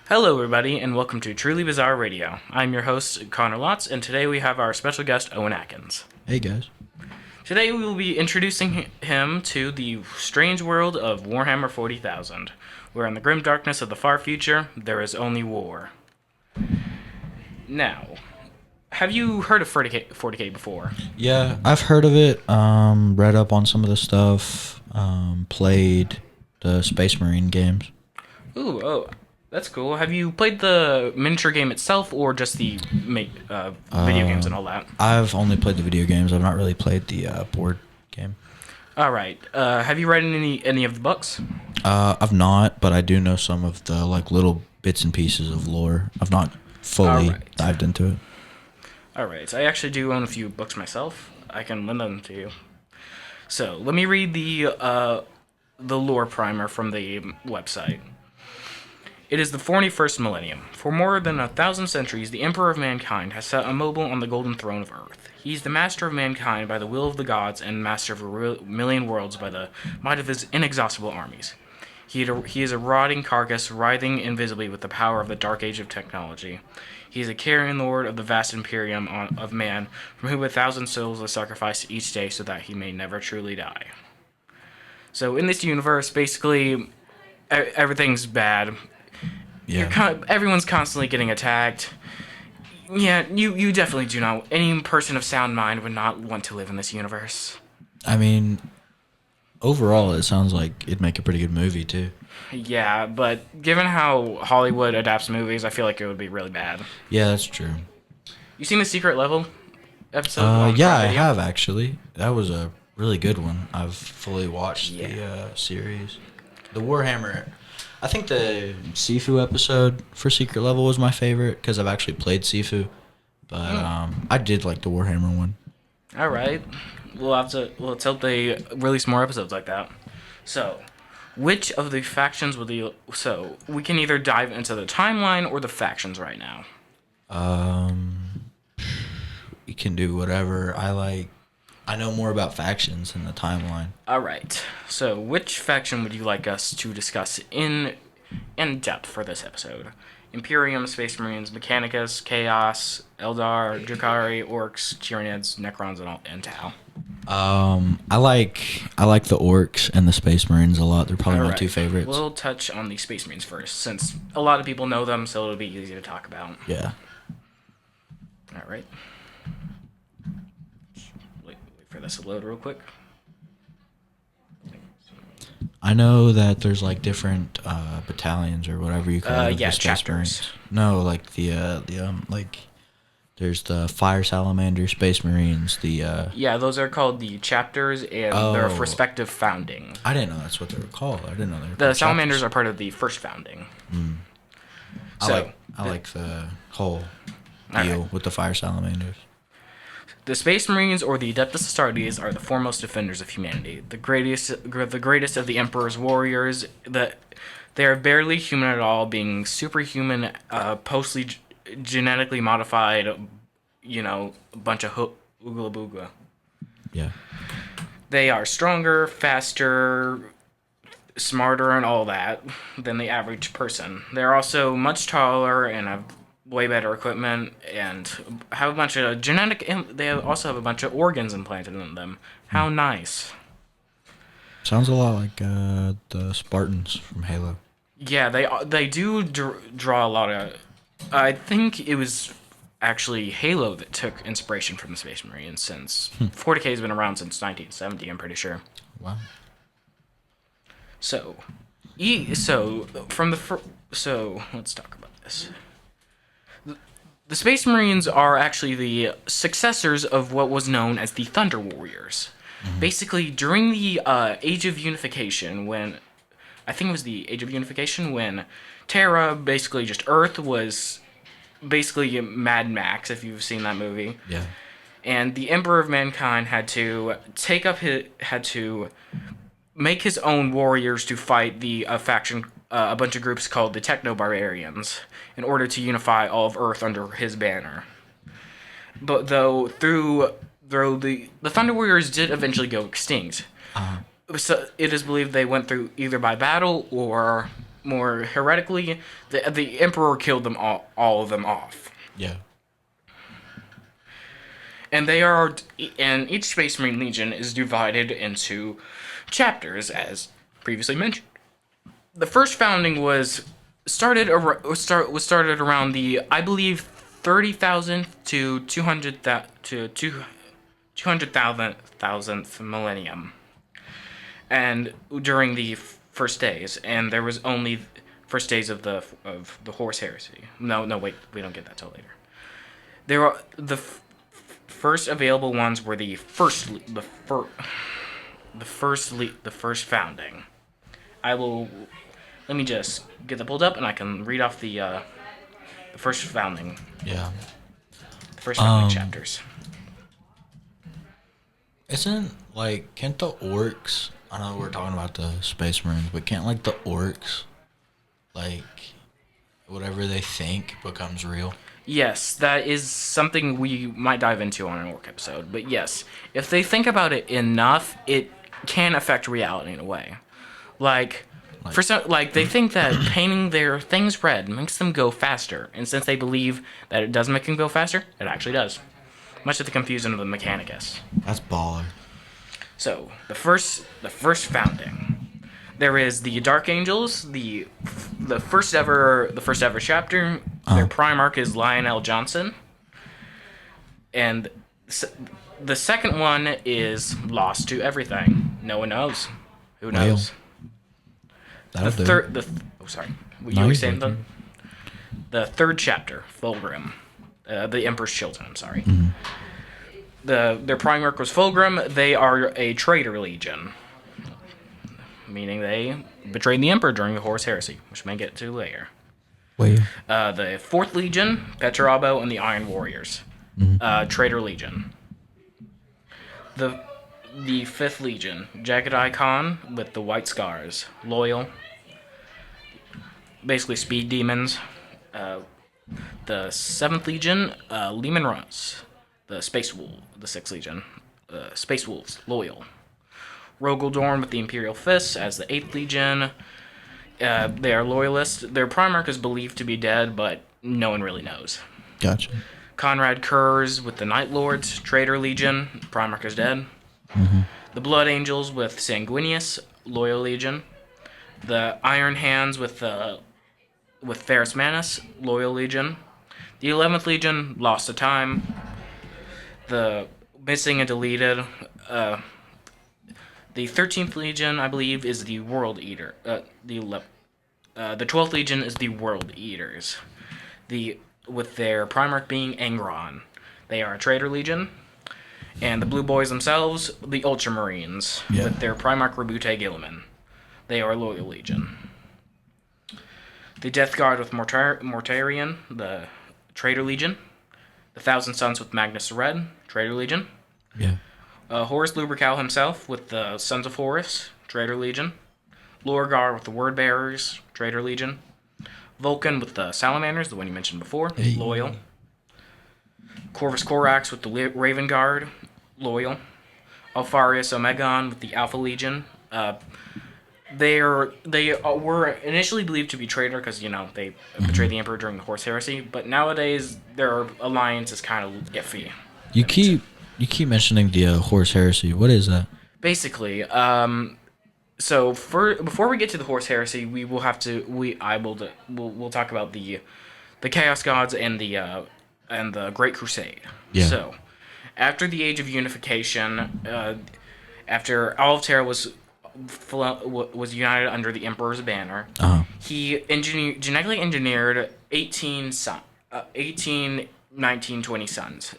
Hello, everybody, and welcome to Truly Bizarre Radio. I'm your host, Connor Lotz, and today we have our special guest, Owen Atkins. Hey guys. Today we will be introducing him to the strange world of Warhammer 40,000, where in the grim darkness of the far future, there is only war. Now, have you heard of 40K before? Yeah, I've heard of it. Read up on some of the stuff. Played the Space Marine games. Oh, that's cool. Have you played the miniature game itself, or just the video games and all that? I've only played the video games. I've not really played the board game. All right. Have you read any of the books? I've not, but I do know some of the little bits and pieces of lore. I've not fully dived into it. All right. I actually do own a few books myself. I can lend them to you. So let me read the lore primer from the website. It is the 41st millennium. For more than 1,000 centuries, the Emperor of Mankind has sat immobile on the golden throne of Earth. He is the master of mankind by the will of the gods and master of a million worlds by the might of his inexhaustible armies. He is a rotting carcass, writhing invisibly with the power of the dark age of technology. He is a carrion lord of the vast imperium of man, from whom 1,000 souls are sacrificed each day so that he may never truly die. So in this universe, basically, everything's bad. Yeah. Everyone's constantly getting attacked. Yeah, you definitely do not. Any person of sound mind would not want to live in this universe. I mean, overall, it sounds like it'd make a pretty good movie too. Yeah, but given how Hollywood adapts movies, I feel like it would be really bad. Yeah, that's true. You seen the Secret Level episode? Yeah, I have actually. That was a really good one. I've fully watched the series. The Warhammer. I think the Sifu episode for Secret Level was my favorite because I've actually played Sifu, but I did like the Warhammer one. All right, let's hope they release more episodes like that. So, which of the factions would you? So we can either dive into the timeline or the factions right now. You can do whatever I like. I know more about factions than the timeline. All right. So, which faction would you like us to discuss in depth for this episode? Imperium, Space Marines, Mechanicus, Chaos, Eldar, Drukhari, Orcs, Tyranids, Necrons, and Tau. I like the Orcs and the Space Marines a lot. They're probably my two favorites. We'll touch on the Space Marines first, since a lot of people know them, so it'll be easy to talk about. Yeah. All right. Wait for this to load real quick. I know that there's different battalions or whatever you call it. Chapters. No, there's the Fire Salamander Space Marines. Those are called the chapters and their respective founding. I didn't know that's what they were called. I didn't know they were. The Salamanders are part of the first founding. I like the whole deal with the Fire Salamanders. The Space Marines, or the Adeptus Astartes, are the foremost defenders of humanity. The greatest of the Emperor's warriors. They are barely human at all, being superhuman, genetically modified, a bunch of oogla boogla. Yeah. They are stronger, faster, smarter, and all that than the average person. They're also much taller and have way better equipment and have a bunch of they also have a bunch of organs implanted in them. How nice. Sounds a lot like the Spartans from Halo. Yeah, they do draw a lot of. I think it was actually Halo that took inspiration from the Space Marines, since 40K has been around since 1970. I'm pretty sure. Wow. So let's talk about this. The Space Marines are actually the successors of what was known as the Thunder Warriors. Mm-hmm. Basically, during the Age of Unification, when Terra, basically just Earth, was basically Mad Max, if you've seen that movie. Yeah. And the Emperor of Mankind had to make his own warriors to fight the faction, a bunch of groups called the Techno-Barbarians, in order to unify all of Earth under his banner. But though the Thunder Warriors did eventually go extinct, so it is believed they went through either by battle or more heretically, the emperor killed them all of them off. Yeah. And each Space Marine Legion is divided into chapters, as previously mentioned. The first founding was started around the, I believe, 30,000 to 200,000th millennium, and during the first days, and there was only first days of the Horus Heresy. No, wait, we don't get that till later. There are first available ones were the first founding. Let me just get that pulled up, and I can read off the first founding. Yeah. The first founding chapters. Can't the orcs, I know we're talking about the Space Marines, but can't, like, the orcs, like, whatever they think becomes real? Yes, that is something we might dive into on an orc episode. But yes, if they think about it enough, it can affect reality in a way. They think that painting their things red makes them go faster, and since they believe that it does make them go faster, it actually does. Much to the confusion of the Mechanicus. That's baller. So the first founding, there is the Dark Angels, the first ever chapter. Their Primarch is Lionel Johnson, and the second one is Lost to Everything. No one knows. Who knows? Well, You were saying the third chapter, Fulgrim, the Emperor's Children. I'm sorry. Mm-hmm. Their Primarch was Fulgrim. They are a traitor legion, meaning they betrayed the Emperor during the Horus Heresy, which we may get to later. Wait. The Fourth Legion, Petrabo, and the Iron Warriors, traitor legion. The Fifth Legion, Jagadai Khan with the White Scars, loyal, basically speed demons. The Seventh Legion, Lehman Russ, the Sixth Legion, Space Wolves, loyal. Rogaldorn with the Imperial Fists as the Eighth Legion. They are loyalists. Their Primarch is believed to be dead, but no one really knows. Gotcha. Conrad Kurz with the Night Lords, Traitor Legion. Primarch is dead. Mm-hmm. The Blood Angels with Sanguinius, Loyal Legion. The Iron Hands with Ferrus Manus, Loyal Legion. The 11th Legion, Lost to Time. The Missing and Deleted. The 13th Legion, I believe, is the World Eater. The 12th Legion is the World Eaters. With their Primarch being Angron. They are a Traitor Legion. And the Blue Boys themselves, the Ultramarines, with their Primarch Rabute Gilliman. They are a Loyal Legion. The Death Guard with Mortarion, the Traitor Legion. The Thousand Sons with Magnus Red, Traitor Legion. Yeah. Horus Lubrical himself with the Sons of Horus, Traitor Legion. Lorgar with the Word Bearers, Traitor Legion. Vulcan with the Salamanders, the one you mentioned before, loyal. Corvus Corax with the Raven Guard, loyal. Alfarius Omegon with the Alpha Legion. They were initially believed to be traitor because they betrayed the Emperor during the Horus Heresy, but nowadays their alliance is kind of iffy. You keep mentioning the Horus Heresy. What is that? Basically, before we get to the Horus Heresy, we'll talk about the Chaos Gods and the Great Crusade. Yeah. So, after the Age of Unification, after all of Terra was united under the Emperor's banner, he genetically engineered 18, 19, 20 sons.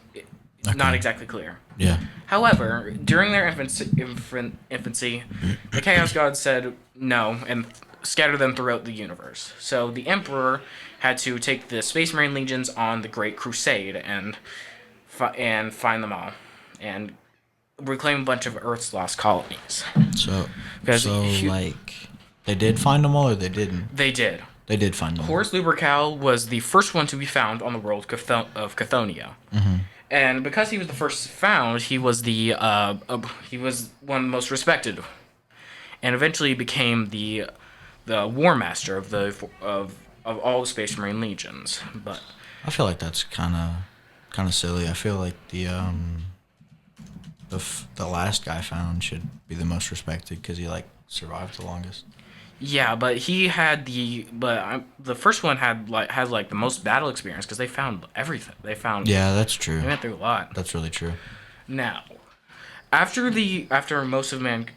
Okay. Not exactly clear. Yeah. However, during their infancy, the Chaos Gods said no and scattered them throughout the universe. So the Emperor had to take the Space Marine legions on the Great Crusade and find them all and reclaim a bunch of Earth's lost colonies. They did find them all, or they didn't? They did. They did find them. Horus Lubrical was the first one to be found on the world of Chthoniya. Mm-hmm. And because he was the first found, he was he was one of the most respected, and eventually became the the War Master of all the Space Marine legions. But I feel like that's kind of silly. I feel like the last guy found should be the most respected because he like survived the longest. yeah, but he had the first one had like the most battle experience because they found everything. Yeah, that's true. They went through a lot. That's really true. Now, after most of man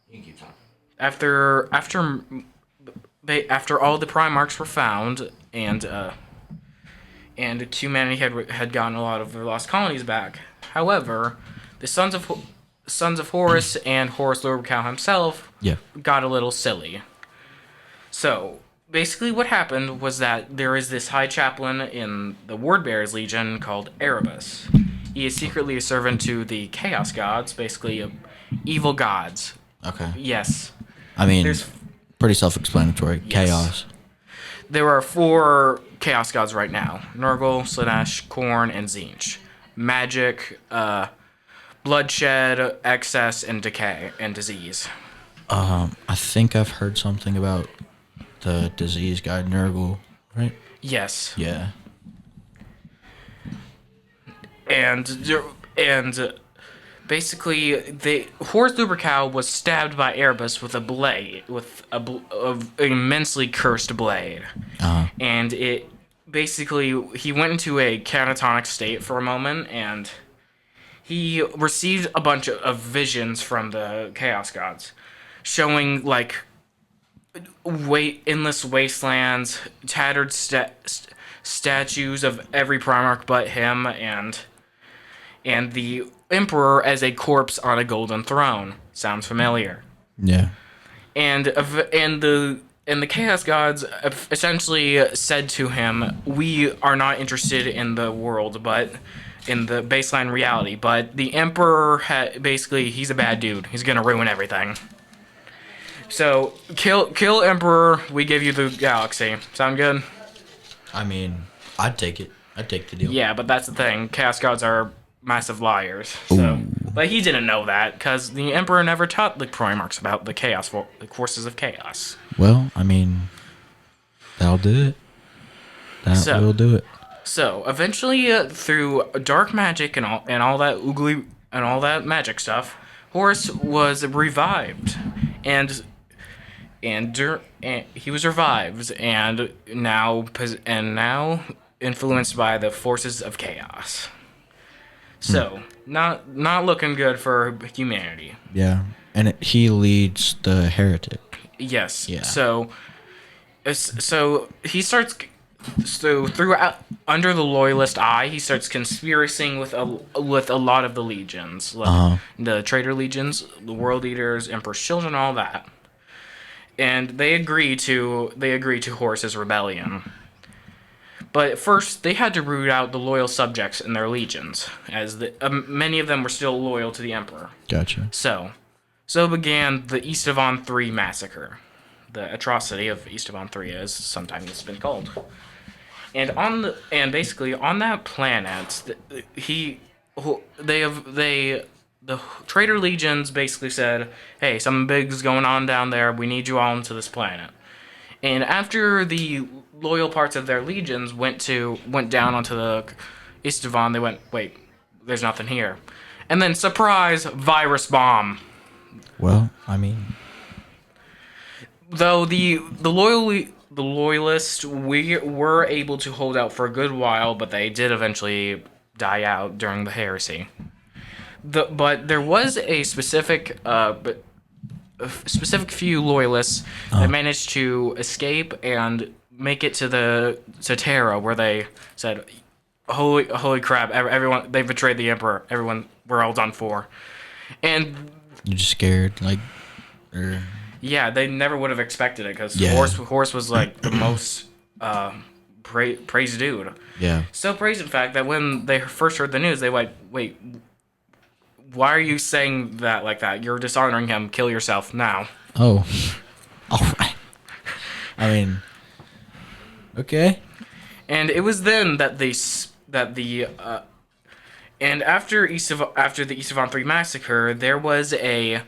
You can keep talking. after all the Primarchs were found and humanity had gotten a lot of their lost colonies back. However, the sons of Horus and Horus Lorbekow himself Yeah. got a little silly. So basically, what happened was that there is this high chaplain in the Wordbearers Legion called Erebus. He is secretly a servant to the Chaos Gods, basically evil gods. Okay. Yes. I mean, There's pretty self-explanatory. Yes. Chaos. There are 4 Chaos Gods right now: Nurgle, Slaanesh, Khorne, and Tzeentch. Magic, bloodshed, excess, and decay and disease. I think I've heard something about the disease guy Nurgle, right? Yes. Yeah. And basically, Horus Lupercal was stabbed by Erebus with a blade, an immensely cursed blade, and it basically he went into a catatonic state for a moment, and he received a bunch of visions from the Chaos Gods, showing like endless wastelands, tattered statues of every Primarch but him, and the Emperor as a corpse on a golden throne. Sounds familiar. Yeah. And the Chaos Gods essentially said to him, "We are not interested in the world, but in the baseline reality. But the Emperor basically, he's a bad dude. He's gonna ruin everything. So kill Emperor. We give you the galaxy. Sound good?" I mean, I'd take it. I'd take the deal. Yeah, but that's the thing. Chaos Gods are massive liars. So, but he didn't know that because the Emperor never taught the Primarchs about the forces of chaos. Well, I mean, that'll do it. That will do it. So eventually, through dark magic and all that oogly and all that magic stuff, Horus was revived, and he was revived, and now influenced by the forces of chaos. So not looking good for humanity. Yeah, and he leads the heretic. Yes. Yeah. So he starts. So throughout, under the loyalist eye, he starts conspiring with a lot of the legions, like the traitor legions, the world eaters, Emperor's children, all that, and they agree to Horus's rebellion. But first, they had to root out the loyal subjects in their legions, as many of them were still loyal to the Emperor. Gotcha. So began the East of On 3 massacre, the atrocity of East of On 3, as sometimes it's been called. And basically on that planet, the traitor legions basically said, "Hey, something big's going on down there. We need you all into this planet." And after the loyal parts of their legions went down onto the East of On, they went, "Wait, there's nothing here." And then surprise, virus bomb. Well, I mean, Though the loyalists were able to hold out for a good while, but they did eventually die out during the heresy. But there was a specific few loyalists that managed to escape and make it to Terra, where they said, "Holy crap! Everyone, they betrayed the Emperor. Everyone, we're all done for." And you're just scared, like, or yeah, they never would have expected it because Yeah. Horus was like the most praised dude. yeah, So praised, in fact, that when they first heard the news, they went, "Wait, why are you saying that like that? You're dishonoring him. Kill yourself now." oh, all right. I mean, okay. And it was then that and after the East of On 3 massacre, there was a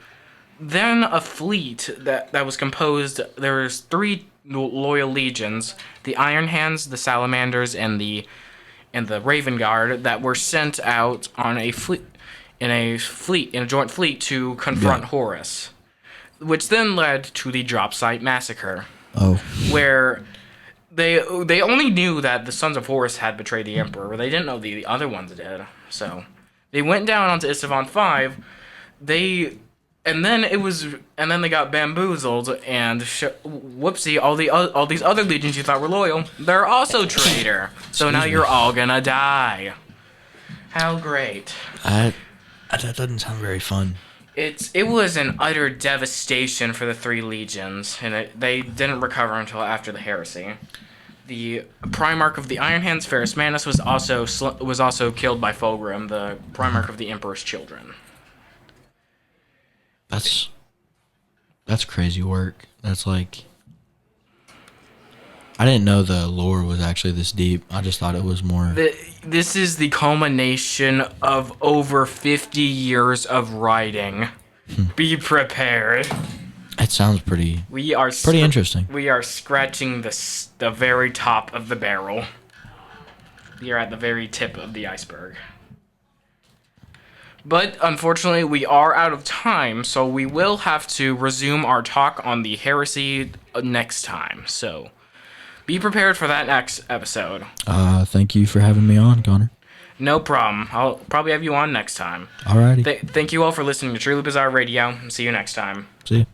then a fleet that was composed. There was three loyal legions: the Iron Hands, the Salamanders, and the Raven Guard that were sent out on a fleet in a joint fleet to confront Horus, which then led to the Drop Site Massacre, Oh. where they only knew that the Sons of Horus had betrayed the Emperor, but they didn't know the other ones did. So they went down onto Isstvan 5. And then they got bamboozled, and whoopsie, all these other legions you thought were loyal, they're also traitor. So now you're all gonna die. How great! That doesn't sound very fun. It was an utter devastation for the three legions, and they didn't recover until after the heresy. The Primarch of the Iron Hands, Ferrus Manus, was also killed by Fulgrim, the Primarch of the Emperor's children. That's crazy work. That's like, I didn't know the lore was actually this deep. I just thought it was more. This is the culmination of over 50 years of writing. Be prepared. It sounds pretty interesting. We are scratching the very top of the barrel. We are at the very tip of the iceberg. But unfortunately, we are out of time, so we will have to resume our talk on the heresy next time. So be prepared for that next episode. Thank you for having me on, Connor. No problem. I'll probably have you on next time. Alrighty. Thank you all for listening to Truly Bizarre Radio. See you next time. See you.